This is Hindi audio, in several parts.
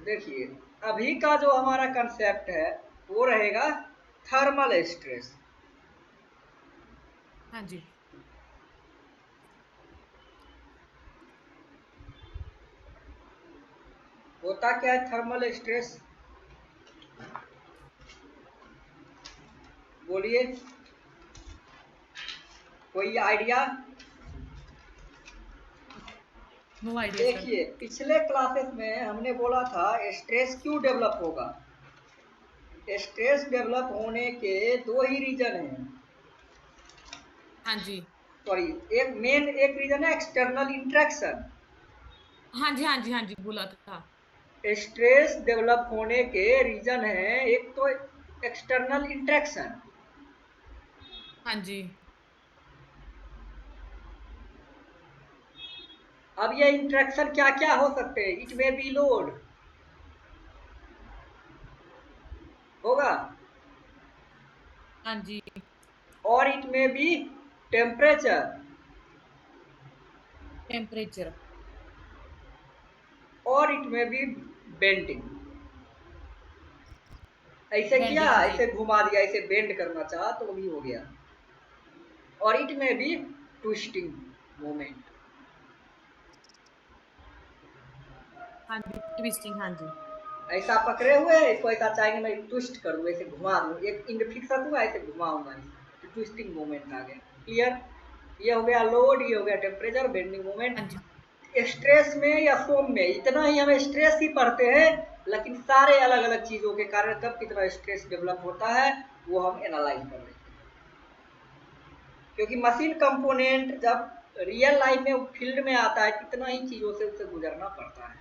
देखिए, अभी का जो हमारा कंसेप्ट है वो रहेगा थर्मल स्ट्रेस। हाँ जी। होता क्या है थर्मल स्ट्रेस, बोलिए, कोई आइडिया? No idea sir. देखिए, पिछले क्लासेस में हमने बोला था स्ट्रेस क्यों डेवलप होगा। स्ट्रेस डेवलप होने के दो ही रीजन हैं। हाँ जी। सॉरी, एक रीजन है एक्सटर्नल इंट्रैक्शन। हाँ जी, हाँ जी, हाँ जी, बोला था। स्ट्रेस डेवलप होने के रीजन है, एक तो एक्सटर्नल इंट्रैक्शन। हाँ जी। अब ये इंट्रैक्शन क्या क्या हो सकते हैं? इट मे बी लोड होगा, हाँ जी। और it may be temperature, temperature. और इट मे बी बेंडिंग। ऐसे किया, बेंडिंग, हाँ जी। ऐसे घुमा दिया, ऐसे बेंड करना चाहा तो वो भी हो गया। और it may be twisting moment. हाँ जी, ट्विस्टिंग, हाँ जी। ऐसा पकड़े हुए हैं इसको, ऐसा चाहेंगे मैं ट्विस्ट कर दूं, ऐसे घुमा दूं, एक इंड फिक्स दूंगा, ऐसे घुमाऊंगा, तो ट्विस्टिंग मोमेंट आ गया। क्लियर? ये हो गया लोड, ये हो गया टेम्परेचर, बेंडिंग मोमेंट। हाँ जी। स्ट्रेस में या फोम में इतना ही हम स्ट्रेस ही पढ़ते हैं, लेकिन सारे अलग अलग चीजों के कारण कब कितना स्ट्रेस डेवलप होता है वो हम एनालाइज कर लेते हैं। क्योंकि मशीन कंपोनेंट जब रियल लाइफ में फील्ड में आता है, कितना ही चीजों से उससे गुजरना पड़ता है,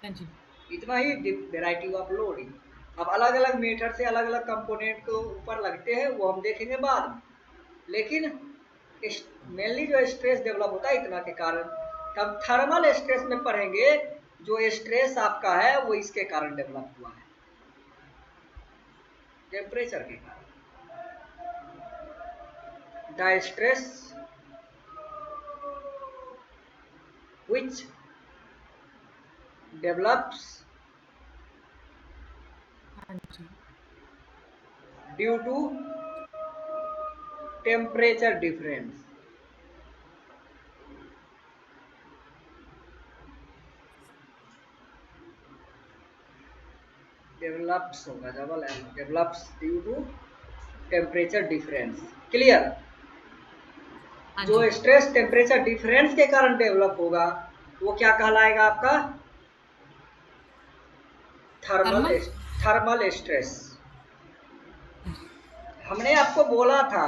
हाँ जी। इतना ही वेराइटी ऑफ लोडिंग। अब अलग अलग मीटर से अलग अलग कंपोनेंट को ऊपर लगते हैं, वो हम देखेंगे बाद में। लेकिन मेनली जो स्ट्रेस डेवलप होता है इतना के कारण, तब थर्मल स्ट्रेस में पढ़ेंगे। जो स्ट्रेस आपका है वो इसके कारण डेवलप हुआ है, टेम्परेचर के कारण। द स्ट्रेस which develops हाँ जी। due to temperature difference। Develops होगा, double L, develops due to temperature difference. Clear? हाँ जो जी। स्ट्रेस टेम्परेचर डिफरेंस के कारण डेवलप होगा वो क्या कहलाएगा आपका? Thermal thermal. Thermal stress. हाँ जी। हमने आपको बोला था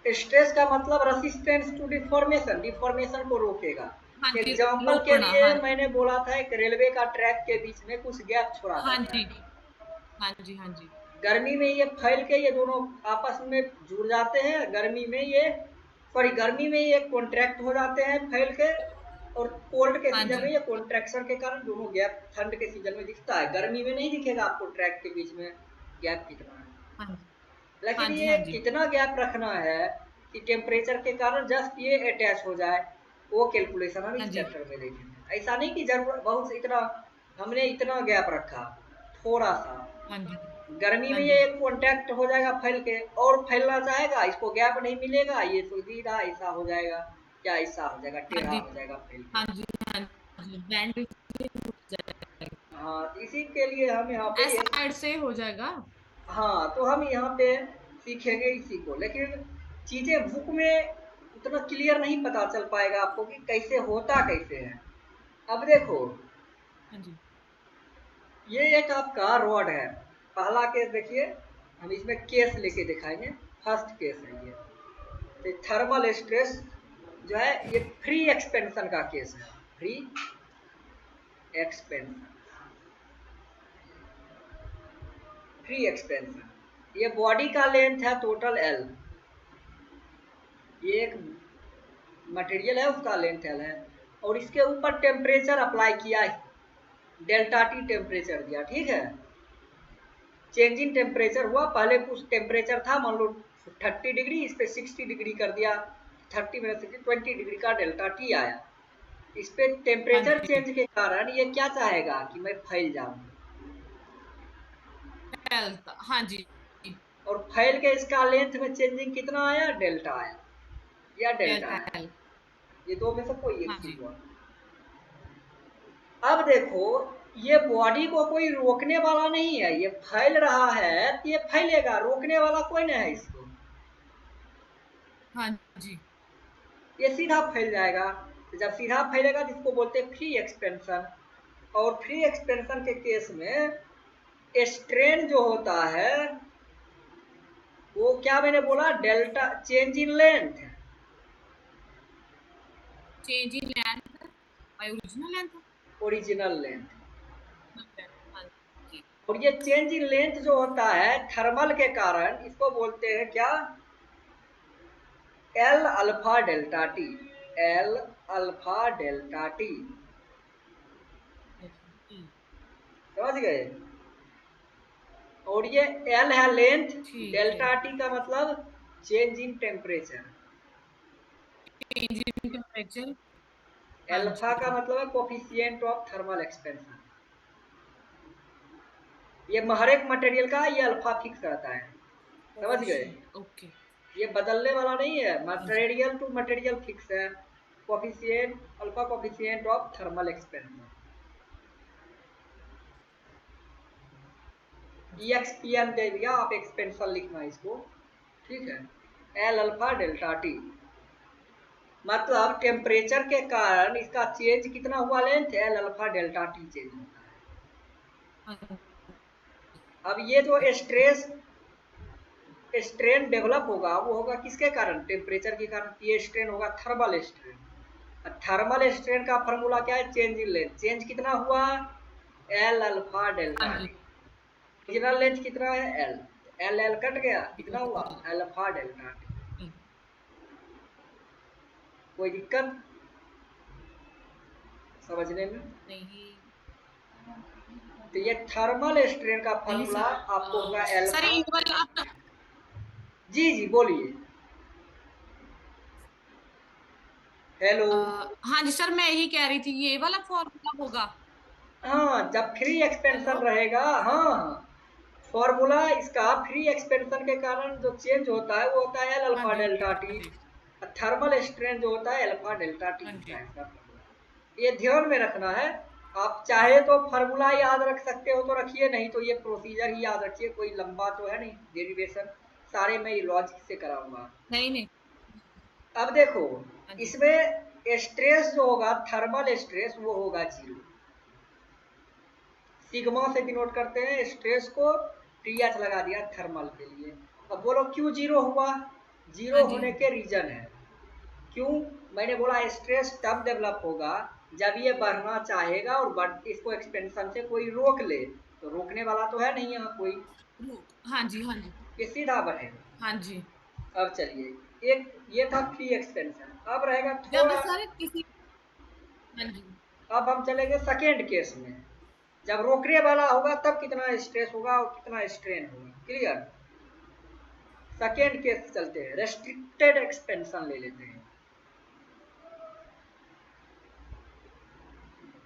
स्ट्रेस का मतलब रेसिस्टेंस टू डिफॉर्मेशन, डिफॉर्मेशन को रोकेगा। हाँ जी, एग्जाम्पल के रोकना, लिए हाँ। मैंने बोला था एक रेलवे का ट्रैक के बीच में कुछ गैप छोड़ा हाँ जाता जी। है। हाँ जी। हाँ जी। गर्मी में ये फैल के ये दोनों आपस में जुड़ जाते हैं, गर्मी में ये, सॉरी, गर्मी में ये कॉन्ट्रैक्ट हो जाते हैं फैल के, और कोल्ड के हाँ सीजन में जी। ये कॉन्ट्रैक्शन के कारण दोनों गैप ठंड के सीजन में दिखता है। गर्मी में नहीं दिखेगा आपको ट्रैक के बीच में गैप कितना है। हाँ जी। हाँ लेकिन जी। ये हाँ जी। कितना गैप रखना है कि टेम्परेचर के कारण जस्ट ये अटैच हो जाए, वो कैलकुलेशन हम हाँ इस जी। चैप्टर में देखेंगे। ऐसा नहीं कि जरूरत बहुत इतना, हमने इतना गैप रखा, थोड़ा सा। हाँ जी। गर्मी हाँ में ये जी। कॉन्टैक्ट हो जाएगा फैल के, और फैलना चाहेगा, इसको गैप नहीं मिलेगा, ये सीधा ऐसा हो जाएगा, क्या ऐसा हो जाएगा, हाँ टेढ़ा जी। हो जाएगा फैल के। हाँ जी। हाँ जी, बैंड हाँ, इसी के लिए हम यहाँ पे ऐसा ये, साइड से हो जाएगा। हाँ, तो हम यहाँ पे सीखेंगे इसी को। लेकिन चीजें बुक में उतना क्लियर नहीं पता चल पाएगा आपको कि कैसे होता कैसे है। अब देखो, हाँ जी। ये एक आपका रॉड है। पहला केस देखिए, हम इसमें केस लेके दिखाएंगे। फर्स्ट केस है ये, तो थर्मल स्ट्रेस जो है ये फ्री एक्सपेंशन का केस है। Free expansion, free expansion. ये बॉडी का लेंथ है टोटल एल, ये एक मटेरियल है उसका लेंथ एल है, और इसके ऊपर टेम्परेचर अप्लाई किया है, डेल्टा टी टेम्परेचर दिया, ठीक है। चेंज इन टेम्परेचर हुआ, पहले कुछ टेम्परेचर था मान लो 30 डिग्री, इस पे 60 डिग्री कर दिया, 30 में से 20 डिग्री का डेल्टा टी आया। इस पे हाँ टेम्परेचर जी। चेंज के कारण ये क्या चाहेगा कि मैं फैल जाऊं, डेल्टा, हाँ जी। और फैल के इसका लेंथ में चेंजिंग कितना आया, डेल्टा आया या डेल्टा डेल्टा आया, एल। ये दो में से कोई एक हाँ चीज जी। हुआ। अब देखो, ये बॉडी को कोई रोकने वाला नहीं है, ये फैल रहा है तो ये फैलेगा, रोकने वाला कोई नहीं है इसको, हाँ जी। ये सीधा फैल जाएगा। तो जब सीधा फैलेगा जिसको बोलते हैं फ्री एक्सपेंशन, और फ्री एक्सपेंशन के केस में स्ट्रेन जो होता है वो क्या मैंने बोला, delta change in length, change in length bye original length. Original length. हाँ जी। और ये चेंज इन लेंथ जो होता है थर्मल के कारण, इसको बोलते हैं क्या, L alpha delta T, L alpha delta T, समझ गए। और ये एल है लेंथ, ठीक है। डेल्टा टी का मतलब change in temperature, change in temperature. हाँ एल्फा का जी। मतलब है कोफिशिएंट ऑफ थर्मल एक्सपेंशन। ये हर एक मटेरियल का ये अल्फा फिक्स रहता है, समझ गए। Coefficient, okay. ये बदलने वाला नहीं है, हाँ जी। मटेरियल टू मटेरियल फिक्स है, coefficient, alpha coefficient of thermal expansion. E X P N दे दिया, आप एक्सपेंशन लिखना है इसको, ठीक है। एल अल्फा डेल्टा टी मतलब टेम्परेचर के कारण इसका चेंज कितना हुआ, length, L alpha delta T change होता हाँ है। अब ये जो स्ट्रेन डेवलप होगा वो होगा किसके कारण, टेम्परेचर के कारण, ये स्ट्रेन होगा थर्मल स्ट्रेन। थर्मल स्ट्रेन का फॉर्मूला क्या है, चेंज इन लेंथ, चेंज कितना हुआ, एल अल्फा हाँ delta G. T. Original length कितना है, एल, एल एल कट गया, कितना हुआ, अल्फा डेल्टा टी। कोई दिक्कत समझने में। नहीं। तो ये थर्मल स्ट्रेन का नहीं फॉर्मूला सर। आपको होगा सर एल्फा। ये वाला आप। जी जी बोलिए, हेलो। हाँ जी सर, मैं यही कह रही थी ये वाला फॉर्मूला होगा। हाँ, जब फ्री एक्सपेंशन हेलो। रहेगा, हाँ हाँ, फॉर्मूला इसका फ्री एक्सपेंशन के कारण जो चेंज होता है वो होता है एल हाँ अल्फा जी। डेल्टा हाँ टी, जी। थर्मल स्ट्रेन जो होता है अल्फा डेल्टा टी हाँ होता जी। है इसका फॉर्मूला। ये ध्यान में रखना है। आप चाहे तो फॉर्मूला याद रख सकते हो तो रखिए, नहीं तो ये प्रोसीजर ही याद रखिए, कोई लंबा तो है नहीं डेरिवेशन, सारे मैं लॉजिक से कराऊंगा। नहीं नहीं। अब देखो, हाँ जी। इसमें स्ट्रेस जो होगा थर्मल स्ट्रेस वो होगा जीरो, सिग्मा से डिनोट करते हैं स्ट्रेस को, टीएच लगा दिया थर्मल के लिए। अब बोलो क्यों जीरो हुआ, हाँ जीरो जी। हाँ होने जी। के रीजन है, क्यों, मैंने बोला स्ट्रेस तब डेवलप होगा जब ये बढ़ना चाहेगा और इसको एक्सपेंशन से कोई रोक ले, तो रोकने वाला तो है नहीं यहाँ कोई, हाँ जी। हाँ जी। ये सीधा बढ़ेगा। हाँ जी। अब चलिए, एक ये था फ्री एक्सपेंशन, अब रहेगा जब थोड़ा। सर किसी। हाँ जी। अब हम चलेंगे सेकेंड केस में, जब रोकने वाला होगा तब कितना स्ट्रेस होगा और कितना स्ट्रेन होगा, क्लियर। सेकेंड केस चलते हैं, रेस्ट्रिक्टेड एक्सपेंशन ले लेते हैं।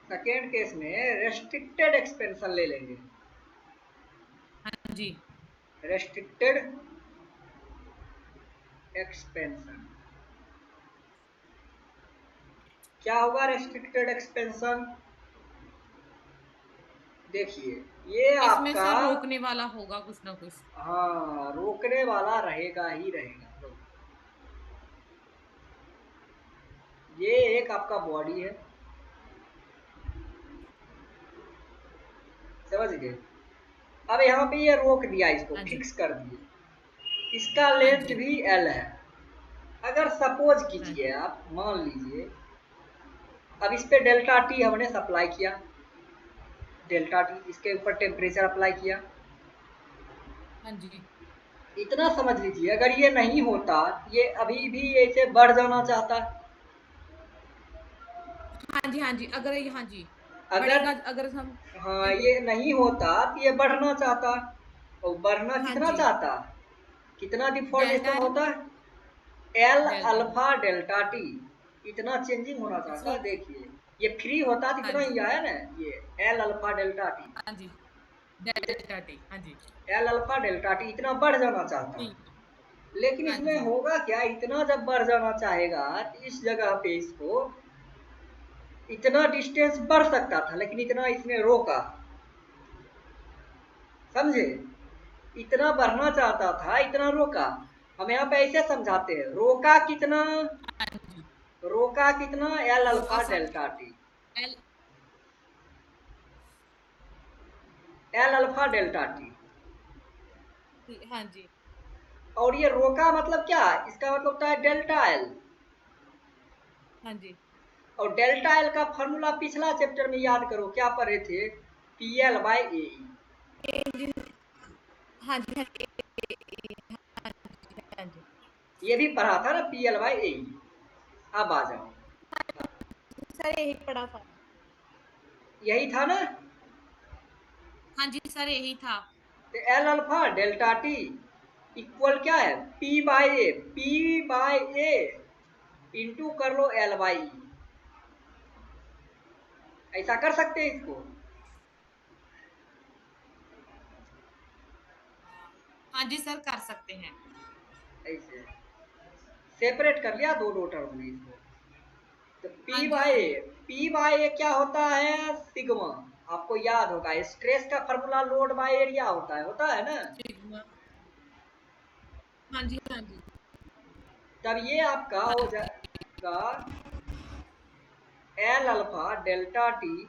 सेकेंड केस में रेस्ट्रिक्टेड एक्सपेंशन ले लेंगे, हाँ जी। रेस्ट्रिक्टेड एक्सपेंशन क्या होगा, रेस्ट्रिक्टेड एक्सपेंशन देखिए, ये इसमें आपका, सर रोकने वाला होगा कुछ ना कुछ। हाँ रोकने वाला रहेगा ही रहेगा। ये एक आपका बॉडी है, समझ गए। अब यहाँ पे ये रोक दिया, इसको हाँ जी। फिक्स कर दिए, इसका हाँ लेंथ जी। भी एल है। अगर सपोज हाँ कीजिए, आप मान लीजिए, अब इस पे डेल्टा टी हमने सप्लाई किया, डेल्टा टी इसके ऊपर टेम्परेचर अप्लाई किया, हाँ जी। इतना समझ लीजिए, अगर ये नहीं होता, ये अभी भी ऐसे बढ़ जाना चाहता, हाँ जी। हाँ जी, अगर ये, हाँ जी, अगर, बढ़ेगा अगर हम। हाँ ये नहीं होता तो ये बढ़ना चाहता, और बढ़ना हाँ कितना जी। चाहता, कितना डेल्टा डिफॉर्मेशन एल। होता, L delta L. Alpha delta T, इतना चेंजिंग होना चाहता सर। है, देखिए। ये फ्री होता तो हाँ इतना जी ही आया ना, ये एल अल्फा डेल्टा टी, हाँ जी डेल्टा टी हाँ G L alpha delta T इतना बढ़ जाना चाहता ठीक है। लेकिन हाँ इसमें जी होगा क्या, इतना जब बढ़ जाना चाहेगा तो इस जगह पे इसको इतना डिस्टेंस बढ़ सकता था, लेकिन इतना इसने रोका, समझे? इतना बढ़ना चाहता था, इतना रोका। हम यहाँ पे ऐसे समझाते हैं, रोका कितना, हाँ जी रोका कितना, एल रोका अल्फा सब delta T, L L alpha delta T. हाँ जी और ये रोका मतलब क्या, इसका मतलब होता है डेल्टा एल। हाँ जी और डेल्टा एल का फॉर्मूला पिछला चैप्टर में याद करो, क्या पढ़े थे, पी एल बाई ए। हाँ जी हाँ जी हाँ जी ये भी पढ़ा था ना, पी एल बाई ए। अब आ जाओ, सर यही पढ़ा था यही था ना। हाँ जी सर यही था तो L alpha delta T equal क्या है, P by A, P by A into कर लो एल बाई ई। ऐसा कर सकते हैं इसको, हाँ जी सर कर सकते हैं ऐसे सेपरेट कर लिया दो दो टर्म में इसको। तो हाँ पी जी हाँ by G A, P by A क्या होता है, सिग्मा। आपको याद होगा, स्ट्रेस का फॉर्मूला लोड बाय एरिया होता है ना। सिग्मा हाँ जी हाँ जी तब ये आपका हाँ हो जी जाएगा L alpha delta T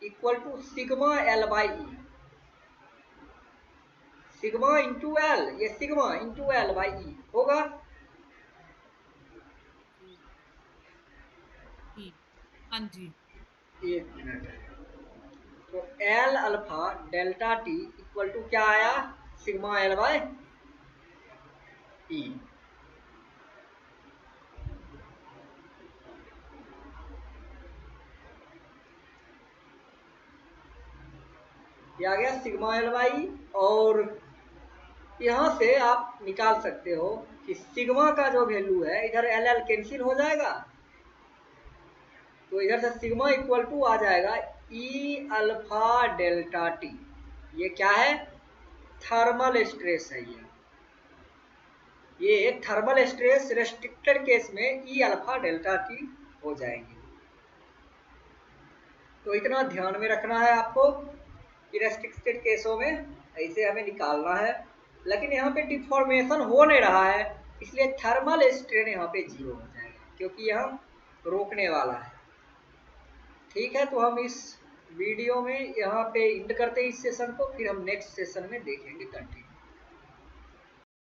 equal to sigma L by E, sigma into L, ये sigma into L by E होगा। ठीक हाँ जी एक मिनट, तो L alpha delta T equal to क्या आया, सिग्मा एल बाई ई। ये आ गया सिग्मा एल बाई। और यहाँ से आप निकाल सकते हो कि सिग्मा का जो वैल्यू है, इधर एल एल कैंसिल हो जाएगा, तो इधर से सिग्मा इक्वल टू आ जाएगा ई अल्फा डेल्टा टी। ये क्या है, थर्मल स्ट्रेस है ये थर्मल स्ट्रेस रेस्ट्रिक्टेड केस में ई अल्फा डेल्टा टी हो जाएगी। तो इतना ध्यान में रखना है आपको कि रेस्ट्रिक्टेड केसों में ऐसे हमें निकालना है। लेकिन यहाँ पे डिफॉर्मेशन हो नहीं रहा है, इसलिए थर्मल स्ट्रेन यहाँ पे जीरो हो जाएगा, क्योंकि यहाँ रोकने वाला है। ठीक है, तो हम इस वीडियो में यहाँ पे एंड करते हैं इस सेशन को, फिर हम नेक्स्ट सेशन में देखेंगे कंटिन्यू।